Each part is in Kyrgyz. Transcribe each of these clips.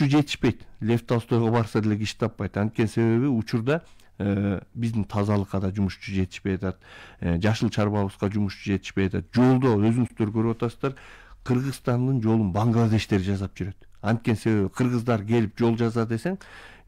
күчү жетишпейт. Лев Толстойго барса деле киши таппайт. Анткени себеби учурда биздин тазалыкка да жумушчу жетишпей атат, жашыл чарбабызга жумушчу жетишпей атат. Жолдо өзүңүздөр көрүп атасыздар, Кыргызстандын жолун бангладештер жасап жүрөт. Анткени себеби кыргыздар келип жол жаза десең,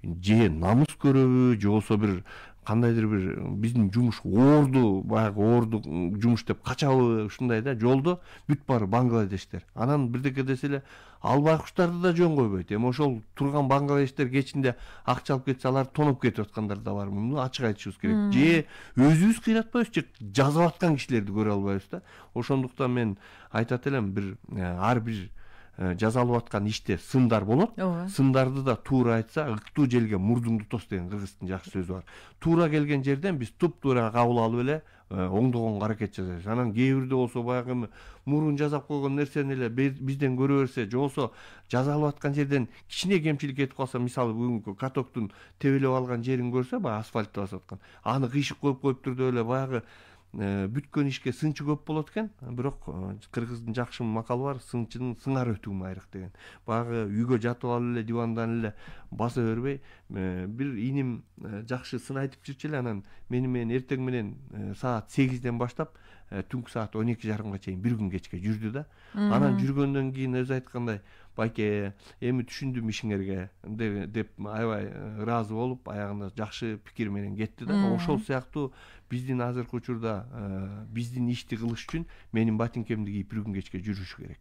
же намыс көрөбү, же болбосо бир кандайдыр бир биздин жумуш оорду, баягы оорду жумуш деп качабы, ушундай да, жолдо бүт баары бангладештер. Анан бирдеке десе эле ал байкуштарды да жөн койбойт. Эми ошол турган бангладештер кечинде акча алып кетсе, алар тоноп кетип аткандар да бар. Муну ачык айтышыбыз керек. Же өзүбүз кыйратпайбыз, же жазып аткан кишилерди көрө албайбыз да. Ошондуктан мен айтат элем, бир ар бир жазалып аткан иште сындар болот. Сындарды да туура айтса, ыктуу желге мурдуңду тос деген кыргыздын жакшы сөзү бар. Туура келген жерден биз туп-туура кабыл алып эле оңдогонго аракет жасайбыз. Анан кээ бирде болсо баягы мурун жасап койгон нерсени эле бизден көрө берсе, же болсо жазалып аткан жерден кичине кемчилик кетип калса, мисалы бүгүнкү катоктун тебелеп алган жерин көрсө, баягы асфальтты басып аткан, аны кыйшык коюп коюптур деп эле баягы бүткөн ишке сынчы көп болот экен. Бирок кыргыздын жакшы макалы бар, сынчынын сыңар өтүүмө айрык деген. Баягы үйгө жатып алып эле дивандан эле баса бербей, бир иним жакшы сын айтып жүрчү эле, анан менен эртең менен саат 8ден баштап түнкү саат 12:30 чейин бир күн кечке жүрдү да. Анан жүргөндөн кийин өзү айткандай, байке, эми түшүндүм ишиңерге деп аябай ыраазы болуп, аягында жакшы пикир менен кетти да. Ошол сыяктуу биздин азыркы учурда биздин ишти кылыш үчүн менин ботинкемди кийип бир күн кечке жүрүш керек.